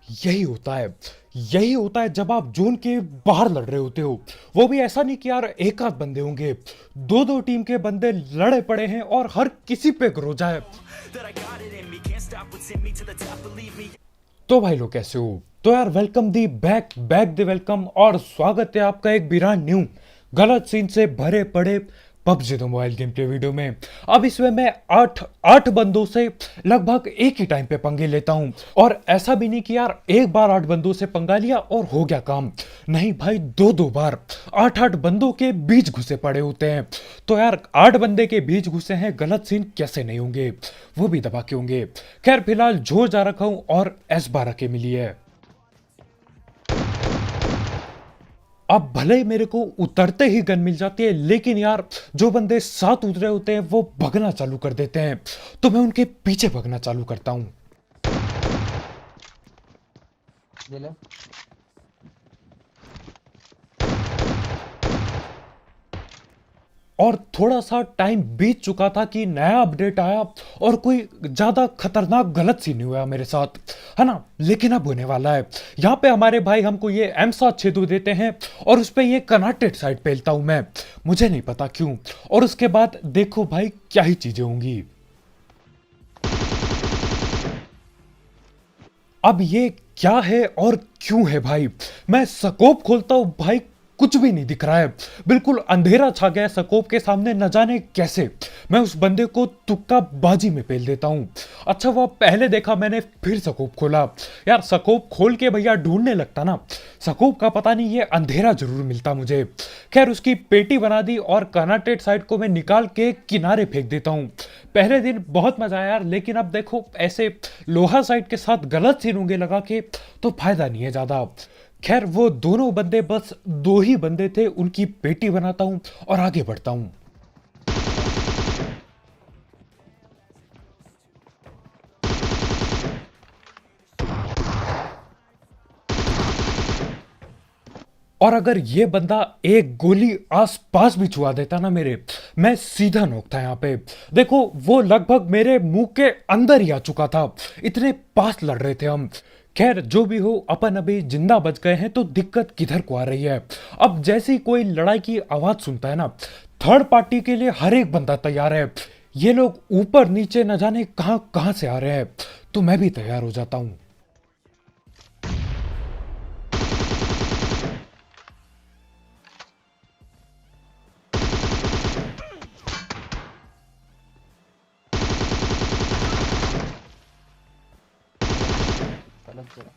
यही होता है जब आप जोन के बाहर लड़ रहे होते हो। वो भी ऐसा नहीं कि यार एक आध बंदे होंगे, दो दो टीम के बंदे लड़े पड़े हैं और हर किसी पे ग्रोजा है। तो भाई लोग कैसे हो? तो यार welcome the back back the welcome और स्वागत है आपका एक ब्रांड न्यू गलत सीन से भरे पड़े PUBG the mobile game play video में। अब इसमें मैं आठ आठ बंदों से लगभग एक ही टाइम पे पंगे लेता हूं। और ऐसा भी नहीं कि यार एक बार 8 बंदों से पंगा लिया और हो गया काम। नहीं भाई, दो दो बार 8 बंदों के बीच घुसे पड़े होते हैं। तो यार 8 बंदे के बीच घुसे हैं, गलत सीन कैसे नहीं होंगे, वो भी दबा के होंगे। खैर फिलहाल जोर जा रखा हूं और S12 के मिली है। अब भले ही मेरे को उतरते ही गन मिल जाती है, लेकिन यार जो बंदे साथ उतरे होते हैं वो भगना चालू कर देते हैं, तो मैं उनके पीछे भगना चालू करता हूं। ये ले। और थोड़ा सा टाइम बीत चुका था कि नया अपडेट आया और कोई ज्यादा खतरनाक गलत सीन नहीं हुआ मेरे साथ, है ना। लेकिन अब होने वाला है। यहाँ पे हमारे भाई हमको ये M762 देते हैं और उस पे ये कनाटेड साइड पेलता हूं मैं, मुझे नहीं पता क्यों। और उसके बाद देखो भाई क्या ही चीजें होंगी। अब ये क्या है और क्यों है भाई? मैं स्कोप खोलता हूं भाई, कुछ भी नहीं दिख रहा है, बिल्कुल अंधेरा छा गया है स्कोप के सामने, न जाने कैसे। मैं उस बंदे को तुक्का बाजी में पेल देता हूं। अच्छा वो पहले देखा मैंने, फिर स्कोप खोला। यार स्कोप खोल के भैया ढूंढने लगता ना, स्कोप का पता नहीं, ये अंधेरा जरूर मिलता मुझे। खैर उसकी पेटी बना दी और कर्नाटेड साइड को मैं निकाल के किनारे फेंक देता हूं। पहले दिन बहुत मजा आया यार, लेकिन अब देखो ऐसे लोहा साइड के साथ गलत सीन होंगे लगा के तो फायदा नहीं है ज्यादा। खैर वो दोनों बंदे, बस दो ही बंदे थे, उनकी पेटी बनाता हूं और आगे बढ़ता हूं। और अगर ये बंदा एक गोली आसपास भी छुआ देता ना मेरे, मैं सीधा नॉक था यहाँ पे। देखो वो लगभग मेरे मुंह के अंदर ही आ चुका था, इतने पास लड़ रहे थे हम। खैर जो भी हो, अपन अभी जिंदा बच गए हैं, तो दिक्कत किधर को आ रही है। अब जैसी कोई लड़ाई की आवाज सुनता है ना, थर्ड पार्टी के लिए हर एक बंदा तैयार है। ये लोग ऊपर नीचे न जाने कहां कहां से आ रहे हैं, तो मैं भी तैयार हो जाता हूं। गलत जगह।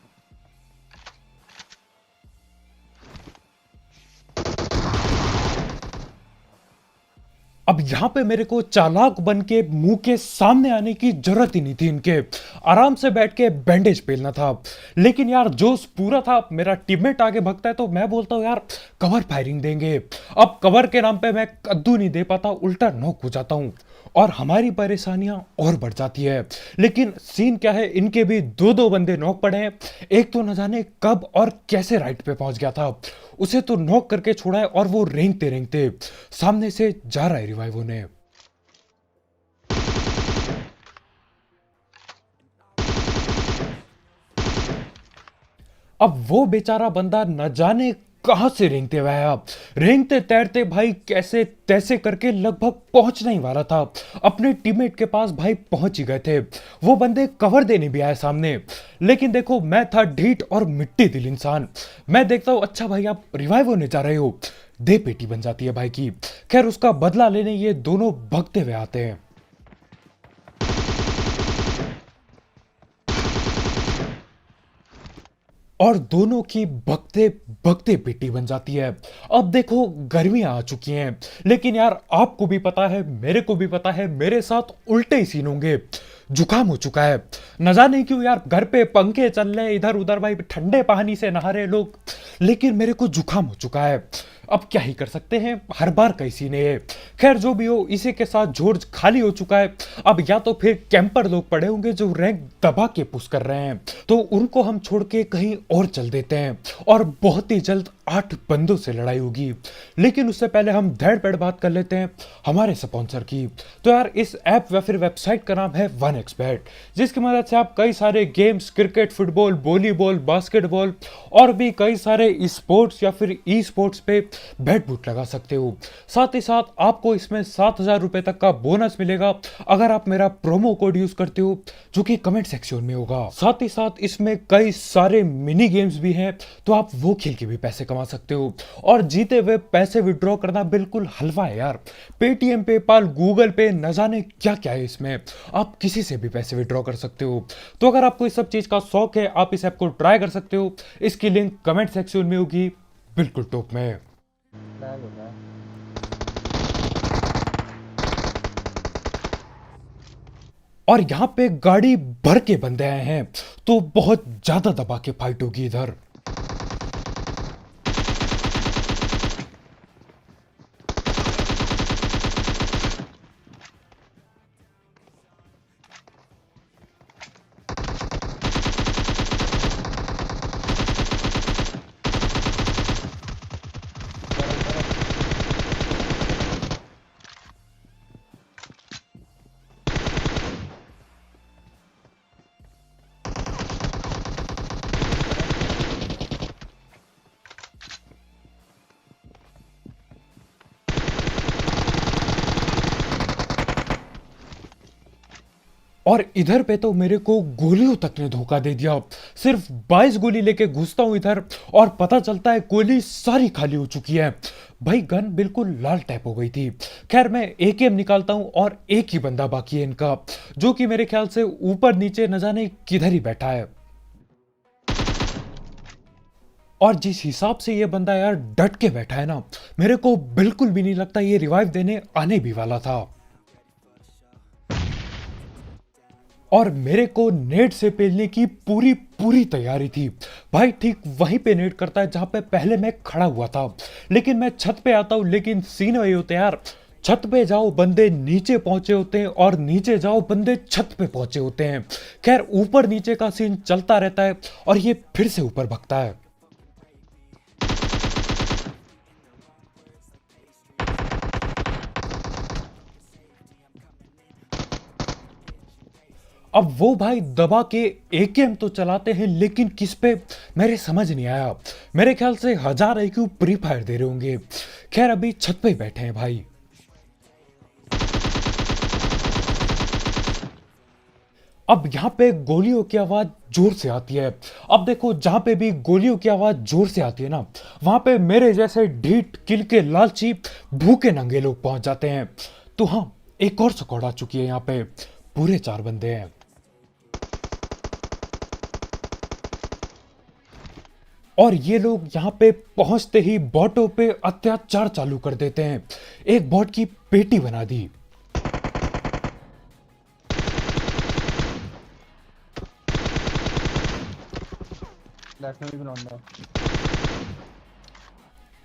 अब यहां पे मेरे को चालाक बन के मुंह के सामने आने की जरूरत ही नहीं थी, इनके आराम से बैठ के बैंडेज पेलना था। लेकिन यार जोश पूरा था, मेरा टीममेट आगे भगता है तो मैं बोलता हूं यार कवर फायरिंग देंगे। अब कवर के नाम पे मैं कद्दू नहीं दे पाता, उल्टा नॉक हो जाता हूं और हमारी परेशानियां और बढ़ जाती है। लेकिन सीन क्या है, इनके भी दो दो बंदे नॉक पड़े हैं। एक तो न जाने कब और कैसे राइट पे पहुंच गया था, उसे तो नॉक करके छोड़ा है और वो रेंगते रेंगते सामने से जा रहा है रिवाइव होने। अब वो बेचारा बंदा न जाने कहां से रेंगते हुए आया, रेंगते तैरते भाई कैसे तैसे करके लगभग पहुंचने ही वाला था अपने टीममेट के पास। भाई पहुंच ही गए थे, वो बंदे कवर देने भी आए सामने। लेकिन देखो मैं था ढीठ और मिट्टी दिल इंसान, मैं देखता हूं अच्छा भाई आप रिवाइव होने जा रहे हो, दे पेटी बन जाती है भाई की। खैर उसका बदला लेने ये दोनों भगते हुए आते हैं और दोनों की भगते भगते पेटी बन जाती है। अब देखो गर्मियां आ चुकी हैं, लेकिन यार आपको भी पता है, मेरे को भी पता है, मेरे साथ उल्टे ही सीन होंगे। जुकाम हो चुका है, न जाने क्यों यार, घर पे पंखे चल रहे इधर उधर, भाई ठंडे पानी से नहा रहे लोग, लेकिन मेरे को जुकाम हो चुका है। अब क्या ही कर सकते हैं, हर बार का ही सीन है। खैर जो भी हो, इसी के साथ जॉर्ज खाली हो चुका है। अब या तो फिर कैंपर लोग पड़े होंगे जो रैंक दबा के पुश कर रहे हैं, तो उनको हम छोड़ के कहीं और चल देते हैं और बहुत ही जल्द 8 बंदों से लड़ाई होगी। लेकिन उससे पहले हम धड़ पैड़ बात कर लेते हैं हमारे स्पॉन्सर की। तो यार इस ऐप या फिर वेबसाइट का नाम है 1xBet, जिसकी मदद से आप कई सारे games, cricket, football, volleyball, basketball और भी कई सारे स्पोर्ट्स या फिर ई स्पोर्ट्स पे बेट बूट लगा सकते हो। साथ ही साथ आपको इसमें 7,000 रुपए तक का बोनस मिलेगा अगर आप मेरा प्रोमो कोड यूज करते हो, जो कि कमेंट सेक्शन में होगा। साथ ही साथ इसमें कई सारे मिनी गेम्स भी हैं, तो आप वो खेल के भी पैसे कमा सकते हो। और जीते हुए पैसे विड्रॉ करना बिल्कुल हलवा है यार। पेटीएम, पेपाल, गूगल पे, न जाने क्या क्या है इसमें, आप किसी से भी पैसे विड्रॉ कर सकते हो। तो अगर आपको इस सब चीज का शौक है, आप इस ऐप को ट्राई कर सकते हो। इसकी लिंक कमेंट सेक्शन में होगी, बिल्कुल टॉप में। लैग हो रहा है। और यहां पे गाड़ी भर के बंदे आए हैं, तो बहुत ज्यादा दबा के फाइट होगी इधर। और इधर पे तो मेरे को गोलियों तक ने धोखा दे दिया। सिर्फ 22 गोली लेके घुसता हूं इधर और पता चलता है गोली सारी खाली हो चुकी है। भाई गन बिल्कुल लाल टैप हो गई थी। खैर मैं एकेएम निकालता हूं और एक ही बंदा बाकी है इनका, जो कि मेरे ख्याल से ऊपर नीचे न जाने किधर ही बैठा है। और जिस हिसाब से ये बंदा यार डट के बैठा है ना, मेरे को बिल्कुल भी नहीं लगता ये रिवाइव देने आने भी वाला था। और मेरे को नेट से पेलने की पूरी पूरी तैयारी थी। भाई ठीक वहीं पे नेट करता है जहां पे पहले मैं खड़ा हुआ था। लेकिन मैं छत पे आता हूं, लेकिन सीन वही होते हैं यार, छत पे जाओ बंदे नीचे पहुंचे होते हैं और नीचे जाओ बंदे छत पे पहुंचे होते हैं। खैर ऊपर नीचे का सीन चलता रहता है और ये फिर से ऊपर भगता है। अब वो भाई दबा के एकेएम तो चलाते हैं, लेकिन किस पे मेरे समझ नहीं आया। मेरे ख्याल से 1000 IQ प्री फायर दे रहे होंगे। खैर अभी छत पे ही बैठे हैं भाई। अब यहां पे गोलियों की आवाज जोर से आती है। अब देखो जहां पे भी गोलियों की आवाज जोर से आती है ना, वहां पे मेरे जैसे ढीठ किल के लालची भूखे नंगे लोग पहुंच जाते हैं। तो हाँ, एक और स्क्वाड आ चुकी है। यहाँ पे पूरे 4 बंदे हैं। और ये लोग यहाँ पे पहुंचते ही बॉटों पे अत्याचार चालू कर देते हैं। एक बॉट की पेटी बना दी। लेफ्ट में भी बनाऊंगा।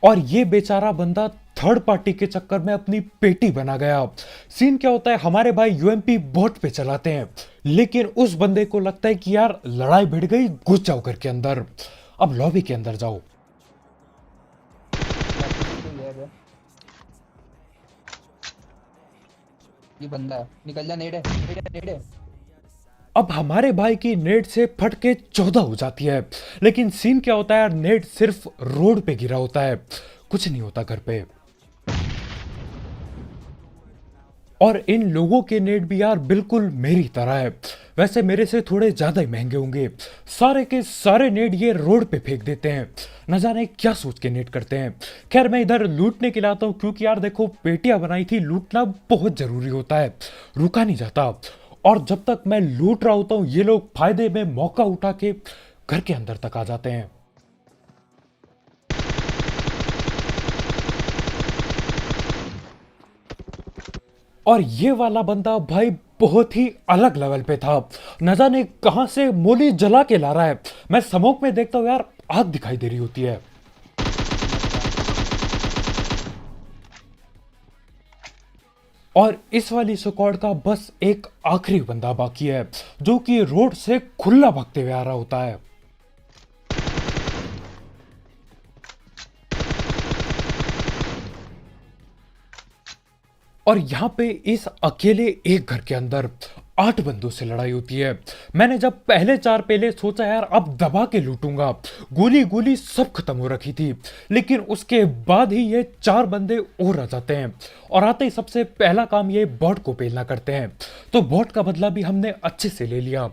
और ये बेचारा बंदा थर्ड पार्टी के चक्कर में अपनी पेटी बना गया। सीन क्या होता है, हमारे भाई यूएमपी बोट पे चलाते हैं, लेकिन उस बंदे को लगता है कि यार लड़ाई भिड़ गई, घुस जाओ घर के अंदर। अब लॉबी के अंदर जाओ। लेफ्ट में भी कोई है। ये बंदा है, निकल जा। नेड है, नेड है, नेड है। अब हमारे भाई की नेट से फट के 14 हो जाती है। लेकिन सीन क्या होता है यार, नेट सिर्फ रोड पे गिरा होता है, कुछ नहीं होता घर पे। और इन लोगों के नेट भी यार बिल्कुल मेरी तरह है। वैसे मेरे से थोड़े ज्यादा ही महंगे होंगे। सारे के सारे नेट ये रोड पे फेंक देते हैं, न जाने क्या सोच के नेट करते हैं। खैर मैं इधर लूटने के लिए आता हूँ, क्योंकि यार देखो पेटियां बनाई थी, लूटना बहुत जरूरी होता है, रुका नहीं जाता। और जब तक मैं लूट रहा होता हूँ, ये लोग फायदे में मौका उठा के घर के अंदर तक आ जाते हैं। और ये वाला बंदा भाई बहुत ही अलग लेवल पे था, न जाने कहां से मोली जला के ला रहा है। मैं स्मोक में देखता हूं यार, आग दिखाई दे रही होती है। और इस वाली स्क्वाड का बस एक आखिरी बंदा बाकी है, जो कि रोड से खुला भागते हुए आ रहा होता है। और यहाँ पे इस अकेले एक घर के अंदर 8 बंदों से लड़ाई होती है। मैंने जब पहले 4 पेले सोचा यार अब दबा के लूटूंगा, गोली गोली सब खत्म हो रखी थी, लेकिन उसके बाद ही ये 4 बंदे और आ जाते हैं और आते ही सबसे पहला काम ये बॉट को पेलना करते हैं। तो बॉट का बदला भी हमने अच्छे से ले लिया।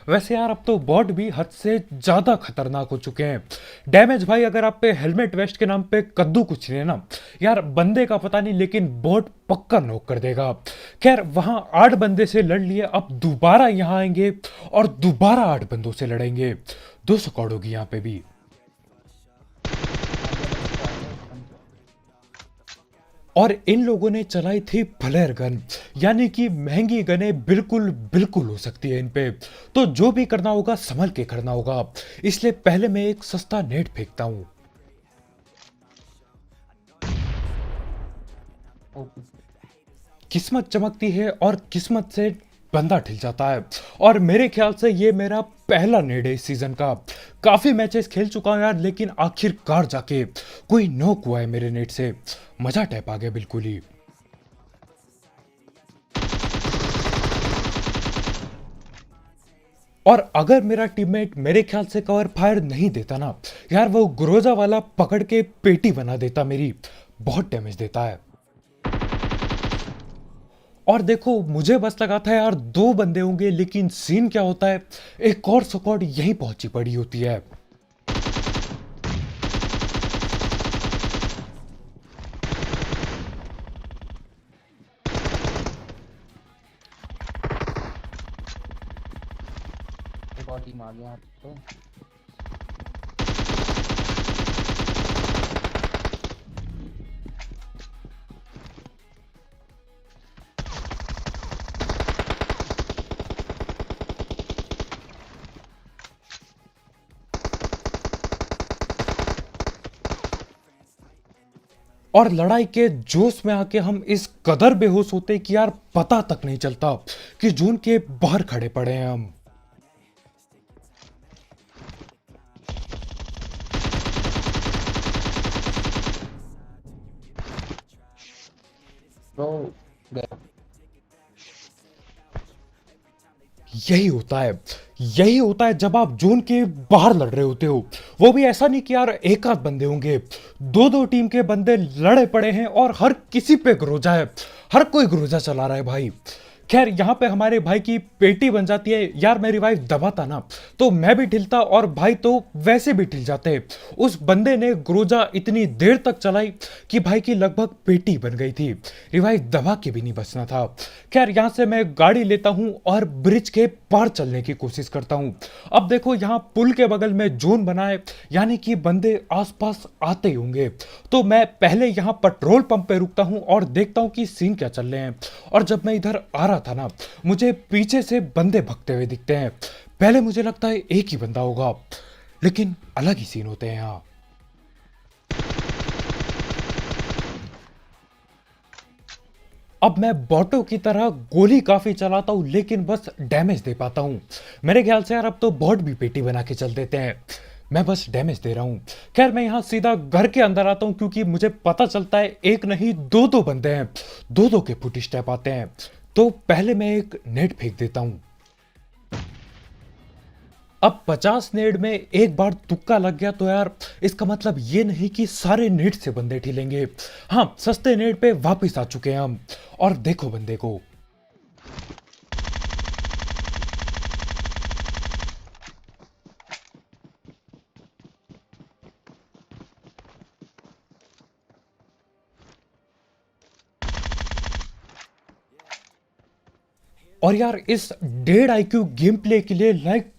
वैसे यार अब तो बॉट भी हद से ज्यादा खतरनाक हो चुके हैं। डैमेज भाई अगर आप पे हेलमेट वेस्ट के नाम पे कद्दू कुछ नहीं है ना यार, बंदे का पता नहीं लेकिन बॉट पक्का नॉक कर देगा। खैर वहां 8 बंदे से लड़ लिए, अब दोबारा यहां आएंगे और दोबारा 8 बंदों से लड़ेंगे। 2 स्क्वाड होगी यहाँ पे भी। और इन लोगों ने चलाई थी फ्लेयर गन, यानी कि महंगी गनें बिल्कुल बिल्कुल हो सकती है इन पे। तो जो भी करना होगा संभल के करना होगा, इसलिए पहले मैं एक सस्ता नेट फेंकता हूं। ओपी। किस्मत चमकती है और किस्मत से बंदा ठिल जाता है। और मेरे ख्याल से ये मेरा पहला नेड है इस सीजन का। काफी मैचेस खेल चुका हूं यार, लेकिन आखिरकार जाके कोई नॉक हुआ है मेरे नेट से। मजा टैप आ गया बिल्कुल ही। और अगर मेरा टीममेट मेरे ख्याल से कवर फायर नहीं देता ना यार, वो ग्रोजा वाला पकड़ के पेटी बना देता मेरी। बहुत डैमेज देता है। और देखो मुझे बस लगा था यार 2 बंदे होंगे, लेकिन सीन क्या होता है, एक और स्क्वाड यहीं पहुंची पड़ी होती है। एक और टीम आ गया तो। और लड़ाई के जोश में आके हम इस कदर बेहोश होते कि यार पता तक नहीं चलता कि जून के बाहर खड़े पड़े हैं हम। तो गया। यही होता है जब आप जोन के बाहर लड़ रहे होते हो। वो भी ऐसा नहीं कि यार एक आध बंदे होंगे, 2-2 टीम के बंदे लड़े पड़े हैं और हर किसी पे ग्रोजा है, हर कोई ग्रोजा चला रहा है भाई। खैर यहाँ पे हमारे भाई की पेटी बन जाती है यार। मैं रिवाइव दबाता ना तो मैं भी ढिलता और भाई तो वैसे भी ढिल जाते। उस बंदे ने ग्रोजा इतनी देर तक चलाई कि भाई की लगभग पेटी बन गई थी, रिवाइव दबा के भी नहीं बचना था। खैर यहाँ से मैं गाड़ी लेता हूँ और ब्रिज के पार चलने की कोशिश करता हूँ। अब देखो यहाँ पुल के बगल में जोन बना है, यानी कि बंदे आसपास आते ही होंगे। तो मैं पहले यहाँ पेट्रोल पंप पे रुकता हूँ और देखता हूँ कि सीन क्या चल रहे हैं। और जब मैं इधर आ रहा था ना, मुझे पीछे से बंदे भगते हुए दिखते हैं। पहले मुझे लगता है एक ही बंदा होगा, लेकिन अलग ही सीन होते हैं यहाँ। अब मैं बॉटो की तरह गोली काफी चलाता हूं, लेकिन बस डैमेज दे पाता हूं। मेरे ख्याल से यार अब तो बॉट भी पेटी बना के चल देते हैं, मैं बस डैमेज दे रहा हूं। खैर मैं यहां सीधा घर के अंदर आता हूं, क्योंकि मुझे पता चलता है एक नहीं 2-2 बंदे हैं, 2-2 के फुट स्टेप आते हैं। तो पहले मैं एक नेट फेंक देता हूं। अब 50 नेट में एक बार तुक्का लग गया तो यार इसका मतलब ये नहीं कि सारे नेट से बंदे ठिलेंगे। हाँ, सस्ते नेट पे वापस आ चुके हैं हम। और देखो बंदे को, और यार इस 1.5 IQ गेम प्ले के लिए लाइक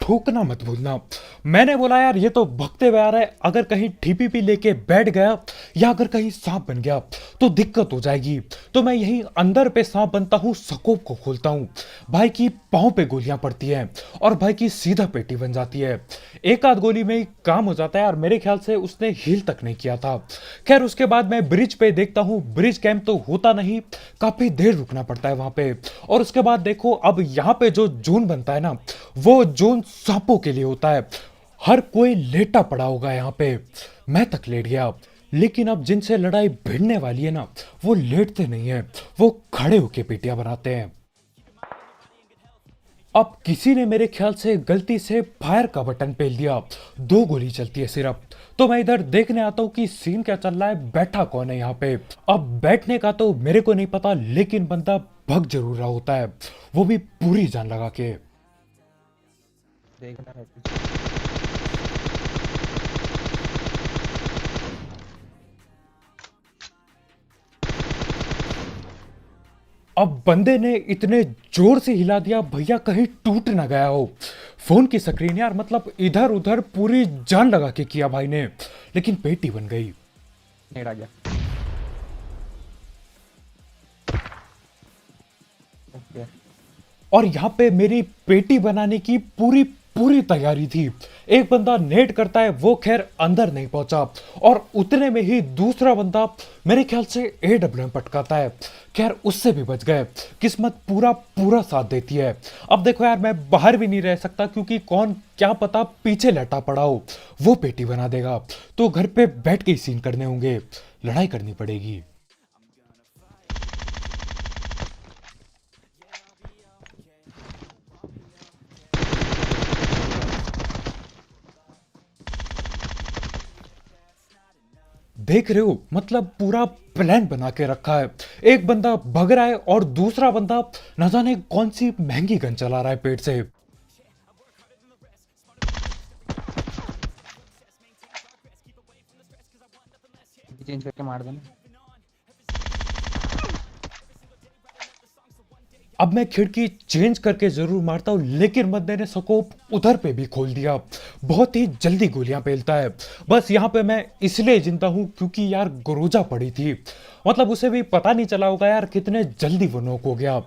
ठोकना मत भूलना। मैंने बोला यार ये तो भगते हुए आ रहा है, अगर कहीं TPP लेके बैठ गया या अगर कहीं सांप बन गया तो दिक्कत हो जाएगी। तो मैं यहीं अंदर पे सांप बनता हूँ, स्कोप को खोलता हूँ। भाई की पाँव पे गोलियां पड़ती हैं और भाई की सीधा पेटी बन जाती है। एक आध गोली में ही काम हो जाता है यार। मेरे ख्याल से उसने हील तक नहीं किया था। खैर उसके बाद मैं ब्रिज पे देखता हूँ, ब्रिज कैंप तो होता नहीं, काफी देर रुकना पड़ता है वहां पे। और उसके बाद देखो अब यहाँ पे जो जोन बनता है ना, वो जोन सांपों के लिए होता है। हर कोई लेटा पड़ा होगा यहाँ पे, मैं तक लेट गया, लेकिन अब जिनसे लड़ाई भिड़ने वाली है ना, वो लेटते नहीं है, वो खड़े होके पेटियां बनाते हैं। अब किसी ने मेरे ख्याल से गलती से फायर का बटन पेल दिया, 2 गोली चलती है सिर्फ। तो मैं इधर देखने आता हूँ कि सीन क्या चल रहा है, बैठा कौन है यहाँ पे। अब बैठने का तो मेरे को नहीं पता, लेकिन बंदा भग जरूर रहा होता है, वो भी पूरी जान लगा के। देखना है पीछे। अब बंदे ने इतने जोर से हिला दिया भैया कहीं टूट ना गया हो। फोन की स्क्रीन यार, मतलब इधर उधर पूरी जान लगा के किया भाई ने, लेकिन पेटी बन गई। नेड आ गया। ओके। और यहाँ पे मेरी पेटी बनाने की पूरी पूरी तैयारी थी। एक बंदा नेट करता है, वो खैर अंदर नहीं पहुंचा, और उतने में ही दूसरा बंदा मेरे ख्याल से AWM पटकाता है। खैर उससे भी बच गए, किस्मत पूरा पूरा साथ देती है। अब देखो यार, मैं बाहर भी नहीं रह सकता क्योंकि कौन क्या पता पीछे लेटा पड़ा हो, वो पेटी बना देगा। तो घर पे बैठ के ही सीन करने होंगे, लड़ाई करनी पड़ेगी। देख रहे हो, मतलब पूरा प्लान बना के रखा है। एक बंदा भग रहा है और दूसरा बंदा न जाने कौन सी महंगी गन चला रहा है पेट से। चेंज करके मार देना। अब मैं खिड़की चेंज करके जरूर मारता हूं, लेकिन बंदे ने स्कोप उधर पे भी खोल दिया। बहुत ही जल्दी गोलियां पेलता है। बस यहाँ पे मैं इसलिए जिंदा हूं क्योंकि यार गुरूजा पड़ी थी, मतलब उसे भी पता नहीं चला होगा यार कितने जल्दी वो नॉक हो गया।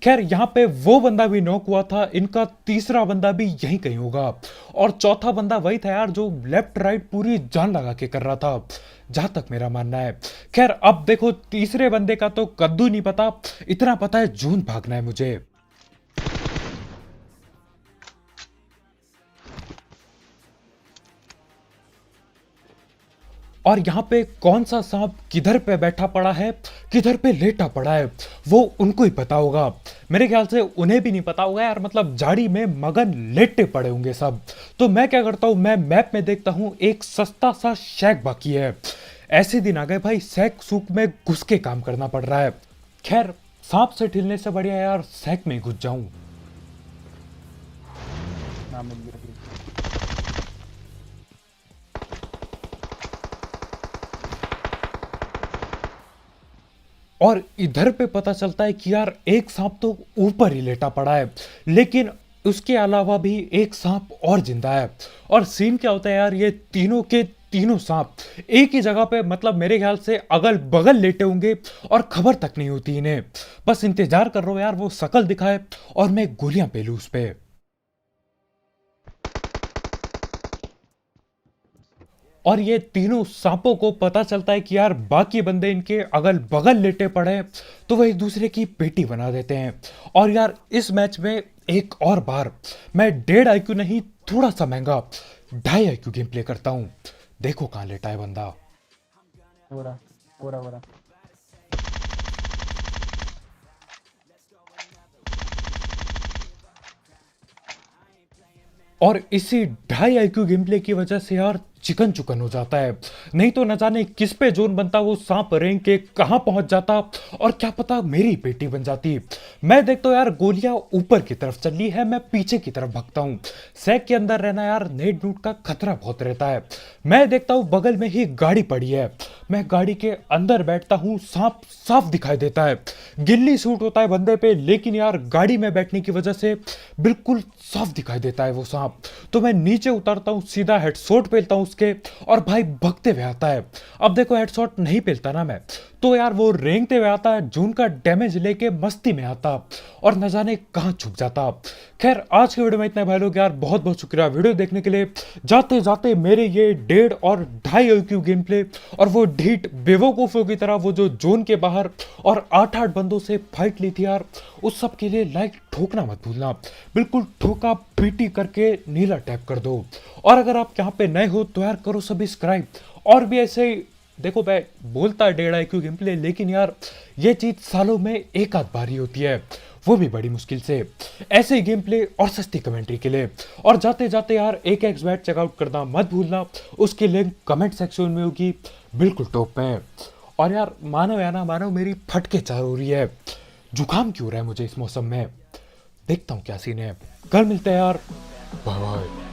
खैर यहाँ पे वो बंदा भी नॉक हुआ था, इनका तीसरा बंदा भी यहीं कहीं होगा, और चौथा बंदा वही था यार जो लेफ्ट राइट पूरी जान लगा के कर रहा था, जहां तक मेरा मानना है। खैर अब देखो, तीसरे बंदे का तो कद्दू नहीं पता, इतना पता है जून भागना है मुझे। और यहाँ पे कौन सा सांप किधर पे बैठा पड़ा है, किधर पे लेटा पड़ा है, वो उनको ही पता होगा। मेरे ख्याल से उन्हें भी नहीं पता होगा यार, मतलब झाड़ी में मगन लेटे पड़े होंगे सब। तो मैं क्या करता हूँ, मैं मैप में देखता हूँ एक सस्ता सा शैक बाकी है। ऐसे दिन आ गए भाई, सैक सूक में घुस के काम करना पड़ रहा है। खैर सांप से ठिलने से बढ़िया यार सैक में घुस जाऊं। ना मिल गया। और इधर पे पता चलता है कि यार एक सांप तो ऊपर ही लेटा पड़ा है, लेकिन उसके अलावा भी एक सांप और जिंदा है। और सीन क्या होता है यार, ये तीनों के तीनों सांप एक ही जगह पे, मतलब मेरे ख्याल से अगल बगल लेटे होंगे और खबर तक नहीं होती इन्हें। बस इंतजार कर रहा हूं यार वो शकल दिखाए और मैं गोलियां पेलूं उस पे। और ये तीनों सांपों को पता चलता है कि यार बाकी बंदे इनके अगल बगल लेटे पड़े हैं, तो वह एक दूसरे की पेटी बना देते हैं। और यार इस मैच में एक और बार मैं 1.5 IQ नहीं, थोड़ा सा महंगा 2.5 IQ गेम प्ले करता हूं। देखो कहां लेटा है बंदा। हो रहा हो रहा हो रहा। और इसी 2.5 IQ गेम प्ले की वजह से यार चिकन चुकन हो जाता है। नहीं तो न जाने किस पे जोन बनता, वो सांप रेंग के कहां पहुंच जाता, और क्या पता मेरी पेटी बन जाती। मैं देखता हूं यार गोलियां ऊपर की तरफ चल रही है, मैं पीछे की तरफ भागता हूं। सैक के अंदर रहना यार नेट नूट का खतरा बहुत रहता है। मैं देखता हूं बगल में ही गाड़ी पड़ी है, मैं गाड़ी के अंदर बैठता हूं, सांप साफ दिखाई देता है। गिल्ली सूट होता है बंदे पे, लेकिन यार गाड़ी में बैठने की वजह से बिल्कुल साफ दिखाई देता है वो सांप। तो मैं नीचे उतरता हूं, सीधा हेडशॉट पेलता हूं उसके, और भाई भगते हुए आता है। अब देखो हेडशॉट नहीं पेलता ना मैं, तो यार वो रेंगते हुए आता है, जून का डैमेज लेके मस्ती में आता और न जाने कहां छुप जाता। खैर आज के वीडियो में इतना भाई लोग, यार बहुत बहुत शुक्रिया वीडियो देखने के लिए। जाते जाते मेरे ये 1.5 और 2.5 IQ गेम प्ले और वो ढीठ बेवकूफों की तरह वो जो जोन के बाहर और 8-8 बंदों से फाइट ली थी यार, उस सब के लिए लाइक ठोकना मत भूलना। बिल्कुल ठोका पीटी करके नीला टैप कर दो। और अगर आप यहाँ पे नए हो तो यार करो सब्सक्राइब, और भी ऐसे देखो मैं बोलता 1.5 IQ गेम प्ले, लेकिन यार ये चीज सालों में एक आध बार ही होती है, वो भी बड़ी मुश्किल से। ऐसे ही गेम प्ले और सस्ती कमेंट्री के लिए और जाते जाते यार एक एक्स बैट चेकआउट करना मत भूलना, उसकी लिंक कमेंट सेक्शन में होगी, बिल्कुल टॉप में। और यार मानो या ना मानो मेरी फटके चार हो रही है, जुकाम क्यों रहा है मुझे इस मौसम में। देखता हूँ क्या सीन है, कल मिलते हैं यार, बाय बाय।